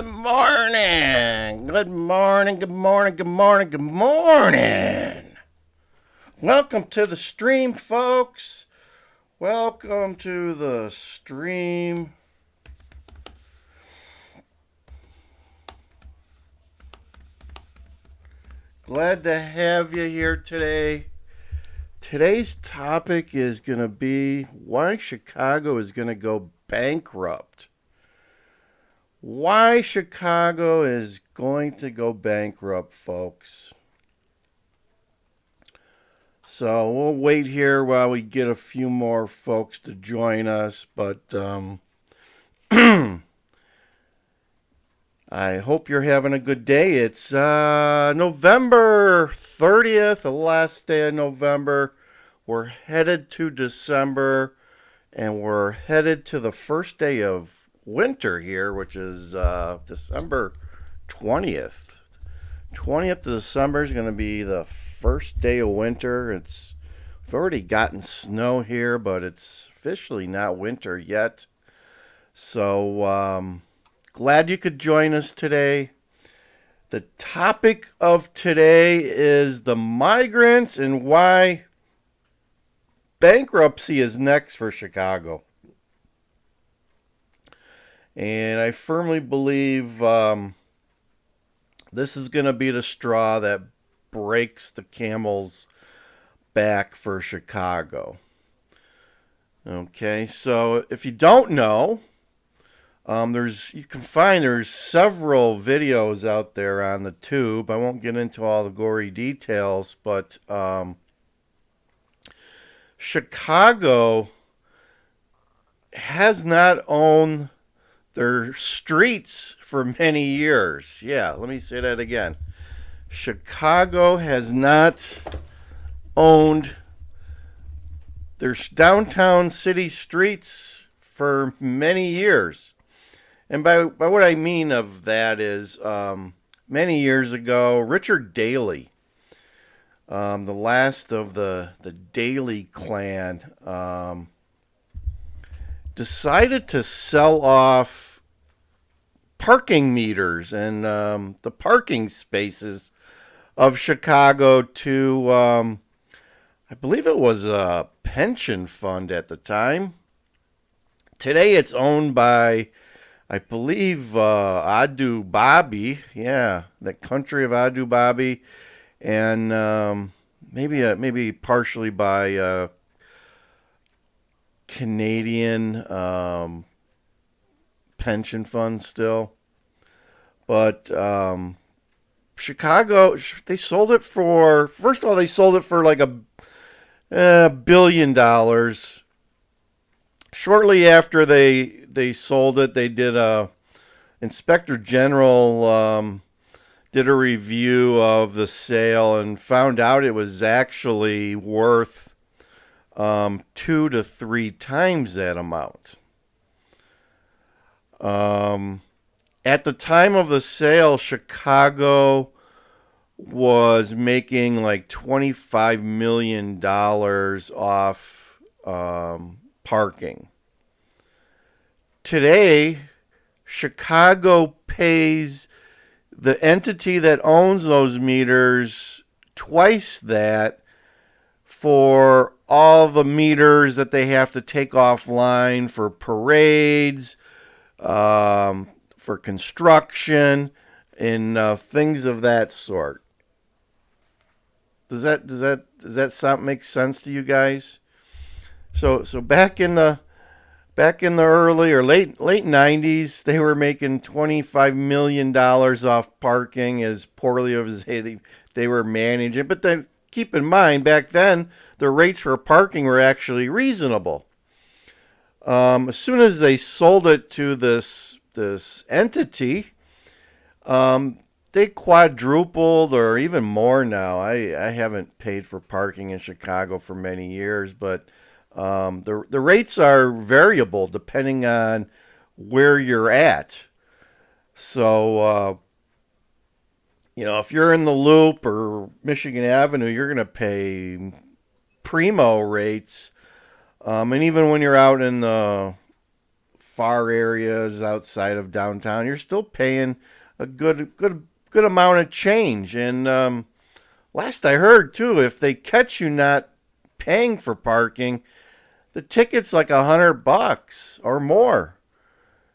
Good morning. Good morning. Good morning. Good morning. Good morning. Welcome to the stream, folks. Welcome to the stream. Glad to have you here today. Today's topic is going to be why Chicago is going to go bankrupt. Why Chicago is going to go bankrupt, folks. So we'll wait here while we get a few more folks to join us, but I hope you're having a good day. It's November 30th, the last day of November. We're headed to December, and we're headed to the first day of winter here, which is December 20th. 20th of December is going to be the first day of winter. We've already gotten snow here, but it's officially not winter yet. So glad you could join us today. The topic of today is the migrants and why bankruptcy is next for Chicago. And I firmly believe this is going to be the straw that breaks the camel's back for Chicago. Okay, so if you don't know, there's several videos out there on the tube. I won't get into all the gory details, but Chicago has not owned their streets for many years. Yeah, let me say that again. Chicago has not owned their downtown city streets for many years. And by what I mean of that is many years ago, Richard Daley, the last of the Daley clan, decided to sell off parking meters and the parking spaces of Chicago to, I believe it was a pension fund at the time. Today it's owned by, I believe, Adu Babi. Yeah, the country of Adu Babi. And maybe partially by Canadian pension fund still. But Chicago, they sold it for, first of all, they sold it for like $1 billion. Shortly after they sold it, they did Inspector General did a review of the sale and found out it was actually worth 2 to 3 times that amount. At the time of the sale, Chicago was making like $25 million off parking. Today, Chicago pays the entity that owns those meters twice that for all the meters that they have to take offline for parades, for construction, and things of that sort. Does that make sense to you guys? So back in the early or late 90s, they were making $25 million off parking as poorly as they were managing. But then keep in mind, back then, the rates for parking were actually reasonable. As soon as they sold it to this entity, they quadrupled or even more now. I haven't paid for parking in Chicago for many years, but the rates are variable depending on where you're at. So, if you're in the Loop or Michigan Avenue, you're going to pay primo rates. And even when you're out in the far areas outside of downtown, you're still paying a good amount of change. And last I heard too, if they catch you not paying for parking, the ticket's like $100 or more.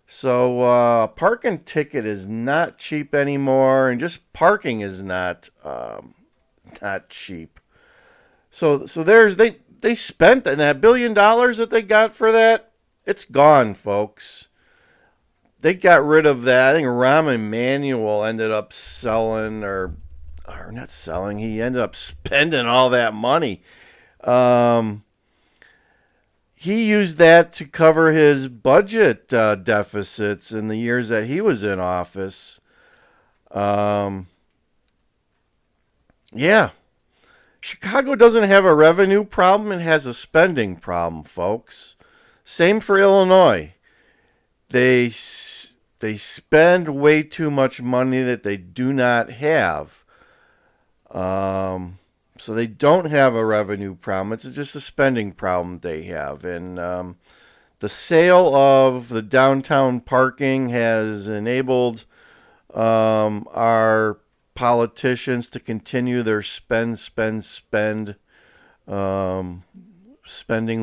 So a parking ticket is not cheap anymore, and just parking is not cheap. So they spent that $1 billion that they got for that. It's gone, folks. They got rid of that. I think Rahm Emanuel ended up selling, or not selling. He ended up spending all that money. He used that to cover his budget deficits in the years that he was in office. Yeah. Chicago doesn't have a revenue problem. It has a spending problem, folks. Same for Illinois. They spend way too much money that they do not have. So they don't have a revenue problem. It's just a spending problem they have. And the sale of the downtown parking has enabled our politicians to continue their spending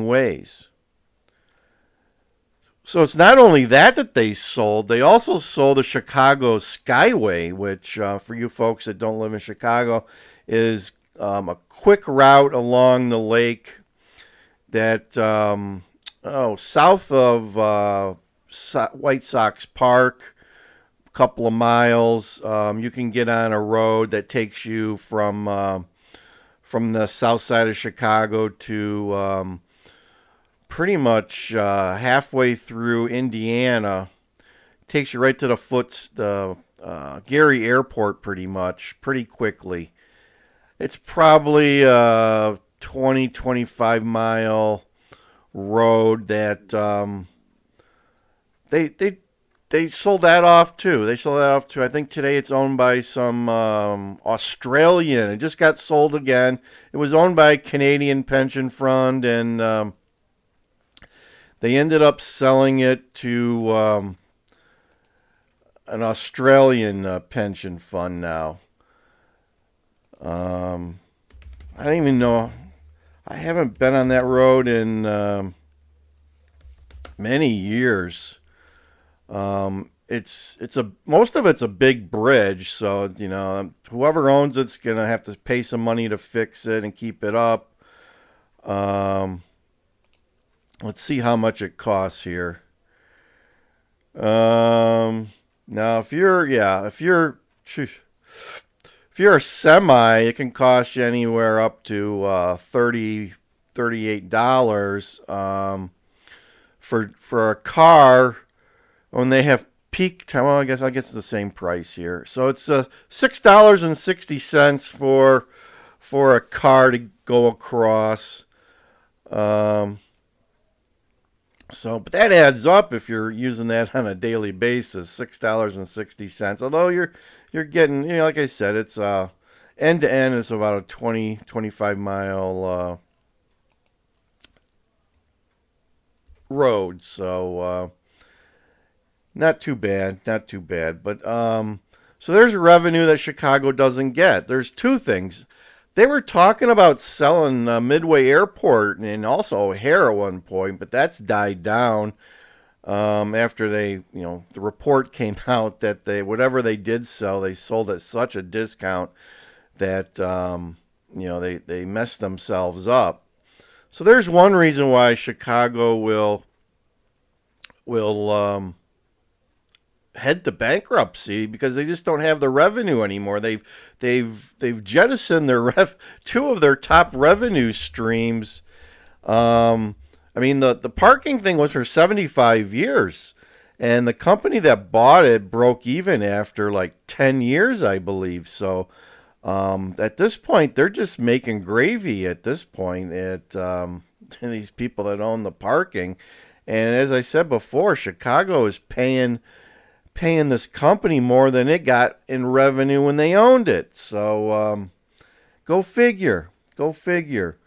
ways. So it's not only that they sold, they also sold the Chicago Skyway, which for you folks that don't live in Chicago is a quick route along the lake that south of White Sox Park, a couple of miles, you can get on a road that takes you from the south side of Chicago to pretty much halfway through Indiana. Takes you right to the Gary Airport pretty quickly. It's probably a 25 mile road that they sold that off too. I think today it's owned by some Australian. It just got sold again. It was owned by a Canadian pension fund, and they ended up selling it to an Australian pension fund now. I don't even know. I haven't been on that road in many years. Most of it's a big bridge, so whoever owns it's gonna have to pay some money to fix it and keep it up. Let's see how much it costs here. Now, if you're a semi, it can cost you anywhere up to $38. For a car, when they have peak time, well, I guess it's the same price here. So it's $6.60 for a car to go across. But that adds up if you're using that on a daily basis, $6.60. Although you're getting, like I said, it's end to end, it's about a 25 mile road. So not too bad. But so there's revenue that Chicago doesn't get. There's two things. They were talking about selling Midway Airport and also O'Hare at one point, but that's died down after the report came out that whatever they did sell, they sold at such a discount that they messed themselves up. So there's one reason why Chicago will head to bankruptcy, because they just don't have the revenue anymore. They've jettisoned two of their top revenue streams. The parking thing was for 75 years, and the company that bought it broke even after like 10 years, I believe. So at this point, they're just making gravy at this point at these people that own the parking. And as I said before, Chicago is paying this company more than it got in revenue when they owned it. So go figure. The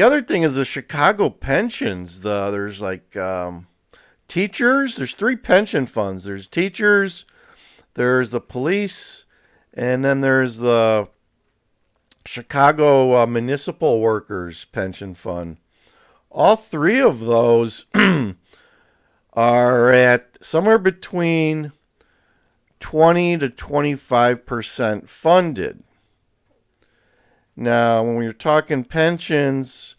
other thing is the Chicago pensions. There's like Teachers, there's 3 pension funds. There's teachers, there's the police, and then there's the Chicago Municipal Workers Pension Fund. All 3 of those are at somewhere between 20 to 25% funded. Now, when we're talking pensions,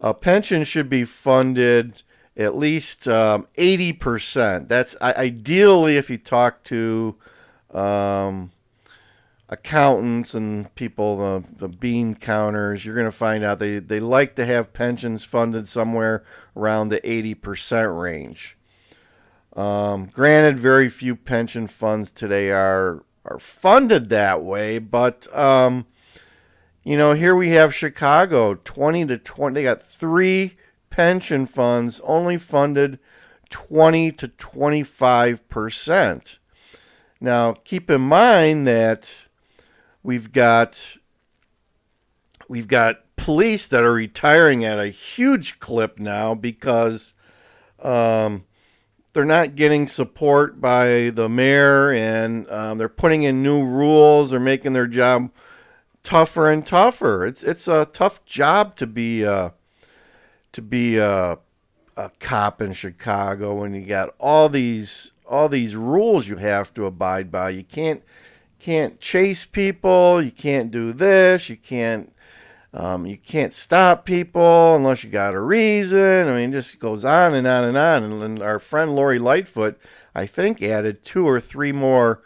a pension should be funded at least 80%. That's ideally, if you talk to accountants and people, the bean counters, you're going to find out they like to have pensions funded somewhere around the 80% range. Granted, very few pension funds today are funded that way, but here we have Chicago, 20 to 20. They got 3 pension funds only funded 20 to 25%. Now, keep in mind that we've got police that are retiring at a huge clip now because they're not getting support by the mayor, and they're putting in new rules. They're making their job tougher and tougher. It's a tough job to be a cop in Chicago when you got all these rules you have to abide by. You can't chase people. You can't do this. You can't stop people unless you got a reason. I mean, it just goes on and on and on. And our friend Lori Lightfoot, I think, added 2 or 3 more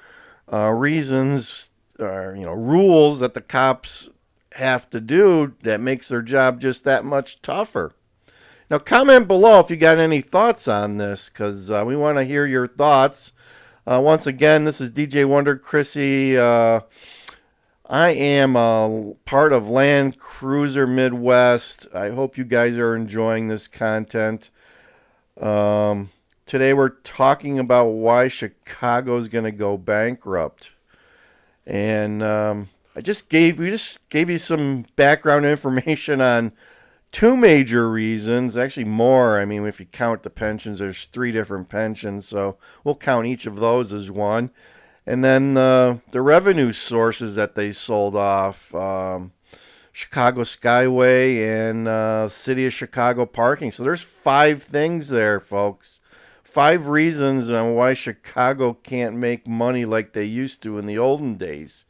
reasons, rules that the cops have to do that makes their job just that much tougher. Now, comment below if you got any thoughts on this, because we want to hear your thoughts. Once again, this is DJ Wonder Chrissy. I am a part of Land Cruiser Midwest. I hope you guys are enjoying this content. Today we're talking about why Chicago's going to go bankrupt. And we just gave you some background information on 2 major reasons, actually more. I mean, if you count the pensions, there's 3 different pensions, so we'll count each of those as one. And then the revenue sources that they sold off, Chicago Skyway and City of Chicago parking. So there's 5 things there, folks. 5 reasons on why Chicago can't make money like they used to in the olden days.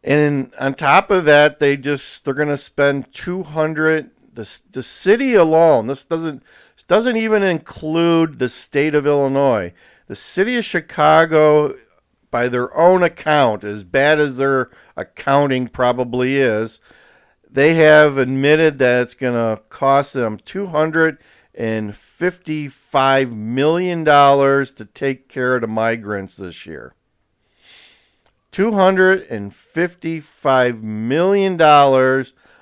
And on top of that, they're going to spend 200. The city alone. This doesn't even include the state of Illinois. The city of Chicago, by their own account, as bad as their accounting probably is, they have admitted that it's going to cost them $255 million to take care of the migrants this year. $255 million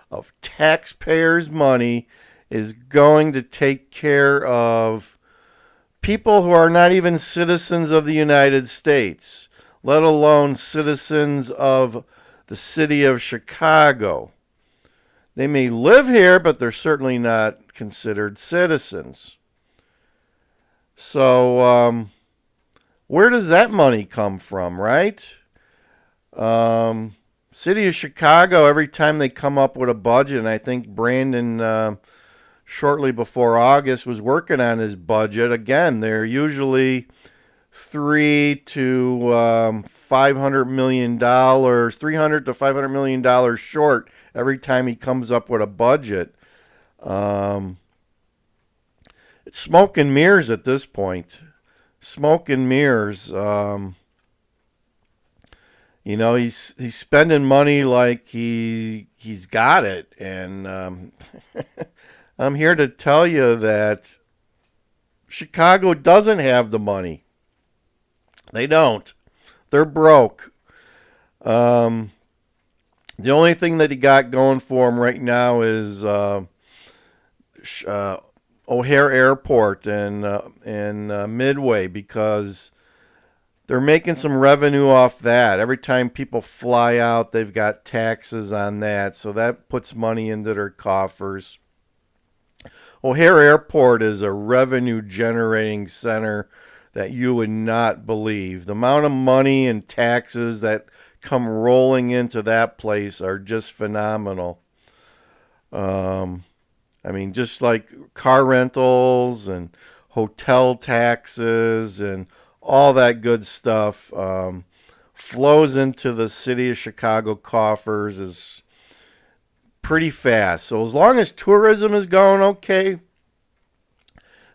of taxpayers' money is going to take care of people who are not even citizens of the United States, let alone citizens of the city of Chicago. They may live here, but they're certainly not considered citizens. So, where does that money come from, right? City of Chicago, every time they come up with a budget, and I think Brandon, shortly before August, was working on his budget. Again, they're usually $300 to $500 million, $300 to $500 million short every time he comes up with a budget. It's smoke and mirrors at this point. Smoke and mirrors. He's spending money like he's got it, and I'm here to tell you that Chicago doesn't have the money. They don't. They're broke. The only thing that he got going for him right now is O'Hare Airport and Midway, because they're making some revenue off that. Every time people fly out, they've got taxes on that, so that puts money into their coffers. O'Hare Airport is a revenue generating center that you would not believe. The amount of money and taxes that come rolling into that place are just phenomenal. I mean, just like car rentals and hotel taxes and all that good stuff flows into the city of Chicago coffers is pretty fast. So as long as tourism is going okay,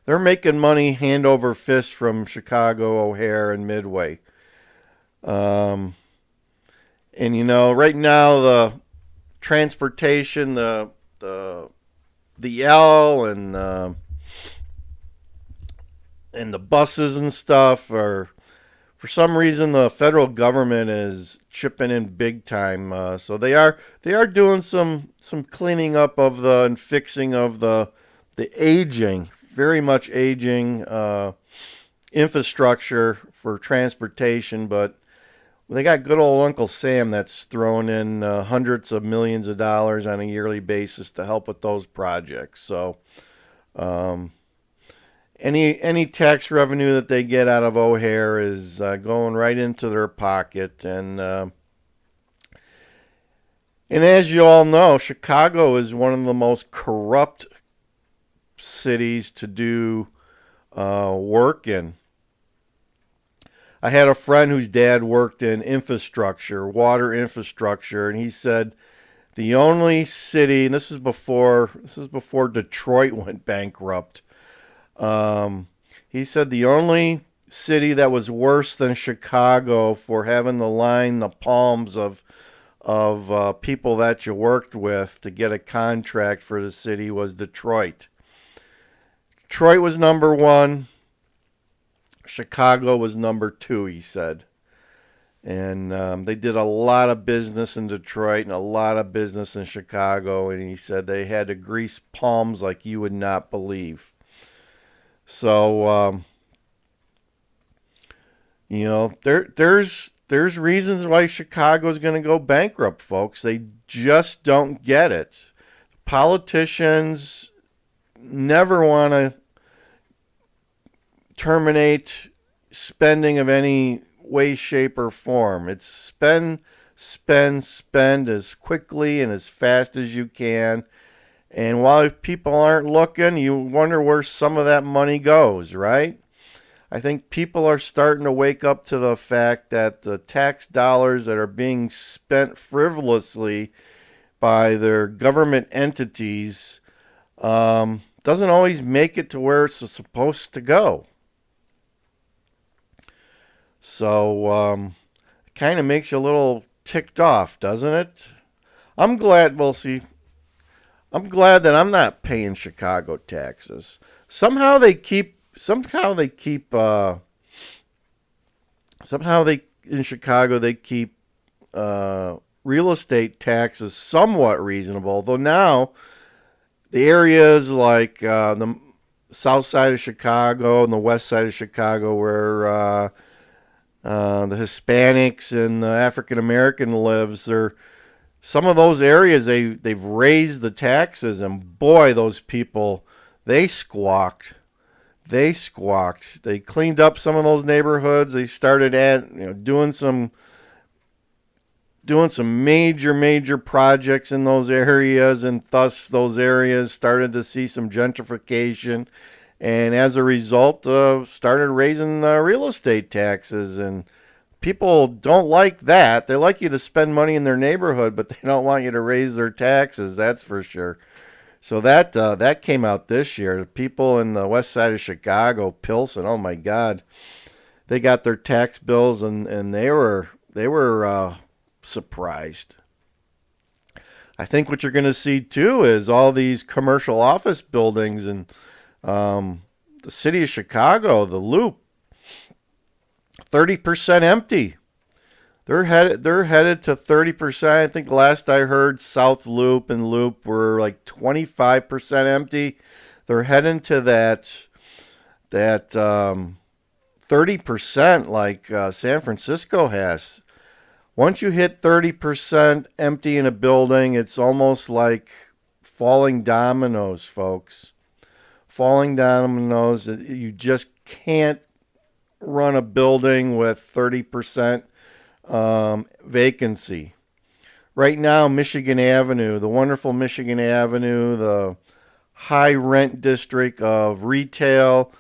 they're making money hand over fist from Chicago, O'Hare, and Midway. And you know, right now the transportation, the L and the buses and stuff are, for some reason, the federal government is chipping in big time. So they are doing some cleaning up of and fixing of the aging, very much aging infrastructure for transportation. But they got good old Uncle Sam that's throwing in hundreds of millions of dollars on a yearly basis to help with those projects. So any tax revenue that they get out of O'Hare is going right into their pocket. And as you all know, Chicago is one of the most corrupt cities to do work in. I had a friend whose dad worked in infrastructure, water infrastructure, and he said the only city, and this is before Detroit went bankrupt. He said the only city that was worse than Chicago for having to line the palms of people that you worked with to get a contract for the city was Detroit. Detroit was number one. Chicago was number two, he said. And they did a lot of business in Detroit and a lot of business in Chicago. And he said they had to grease palms like you would not believe. So, you know, there's reasons why Chicago's going to go bankrupt, folks. They just don't get it. Politicians never want to terminate spending of any way, shape, or form. It's spend as quickly and as fast as you can. And while people aren't looking, you wonder where some of that money goes, right? I think people are starting to wake up to the fact that the tax dollars that are being spent frivolously by their government entities doesn't always make it to where it's supposed to go. So it kind of makes you a little ticked off, doesn't it? I'm glad that I'm not paying Chicago taxes. Somehow they in Chicago they keep real estate taxes somewhat reasonable. Though now the areas like the south side of Chicago and the west side of Chicago where the Hispanics and the African American lives, some of those areas they've raised the taxes, and boy, those people, they squawked. They cleaned up some of those neighborhoods. They started doing some major projects in those areas, and thus those areas started to see some gentrification. And as a result, started raising real estate taxes. And people don't like that. They like you to spend money in their neighborhood, but they don't want you to raise their taxes, that's for sure. So that came out this year. The people in the west side of Chicago, Pilsen, oh my God, they got their tax bills and they were surprised. I think what you're going to see too is all these commercial office buildings and the city of Chicago, the Loop, 30% empty. They're headed to 30%. I think last I heard, South Loop and Loop were like 25% empty. They're heading to that 30% like San Francisco has. Once you hit 30% empty in a building, it's almost like falling dominoes, folks. falling dominoes. You just can't run a building with 30% vacancy. Right now, Michigan Avenue, the wonderful Michigan Avenue, the high rent district of retail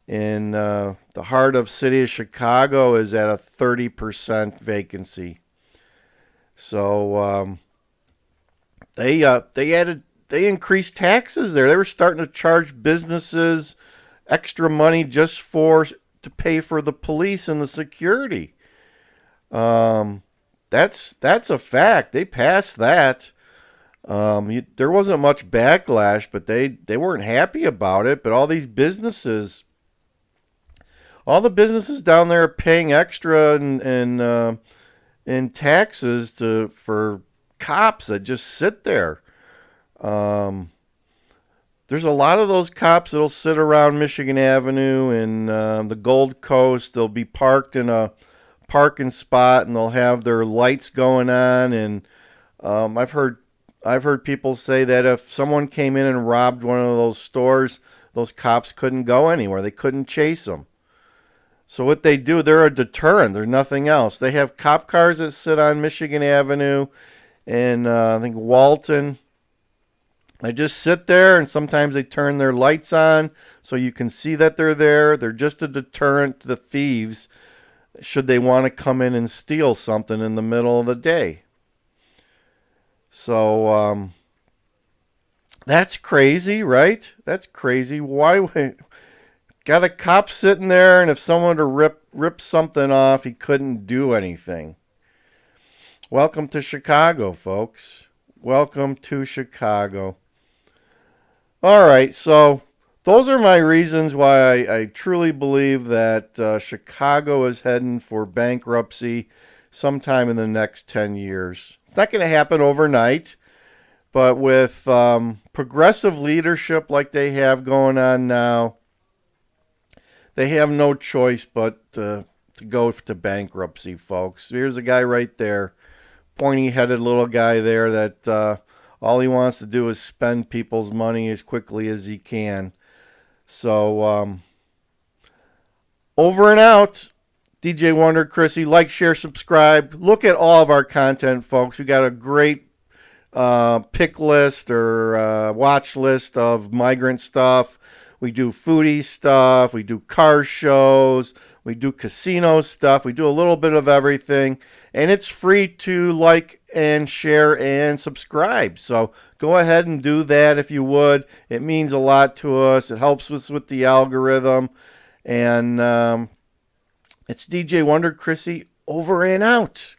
in the heart of city of Chicago, is at a 30% vacancy. So they increased taxes there. They were starting to charge businesses extra money just to pay for the police and the security. That's a fact. They passed that. There wasn't much backlash, but they weren't happy about it. But all the businesses down there are paying extra in taxes for cops that just sit there. There's a lot of those cops that'll sit around Michigan Avenue and the Gold Coast. They'll be parked in a parking spot and they'll have their lights going on. And I've heard people say that if someone came in and robbed one of those stores, those cops couldn't go anywhere. They couldn't chase them. So what they do, they're a deterrent. There's nothing else. They have cop cars that sit on Michigan Avenue and I think Walton. They just sit there, and sometimes they turn their lights on so you can see that they're there. They're just a deterrent to the thieves should they want to come in and steal something in the middle of the day. So that's crazy, right? That's crazy. Why got a cop sitting there, and if someone to rip something off, he couldn't do anything. Welcome to Chicago, folks. Welcome to Chicago. All right, so those are my reasons why I truly believe that Chicago is heading for bankruptcy sometime in the next 10 years. It's not going to happen overnight, but with progressive leadership like they have going on now, they have no choice but to go to bankruptcy, folks. Here's a guy right there, pointy-headed little guy there that all he wants to do is spend people's money as quickly as he can. So, over and out. DJ Wonder Chrissy. Like, share, subscribe. Look at all of our content, folks. We got a great pick list or watch list of migrant stuff. We do foodie stuff. We do car shows. We do casino stuff. We do a little bit of everything. And it's free to like and share and subscribe. So go ahead and do that if you would. It means a lot to us. It helps us with the algorithm. And it's DJ Wonder Chrissy over and out.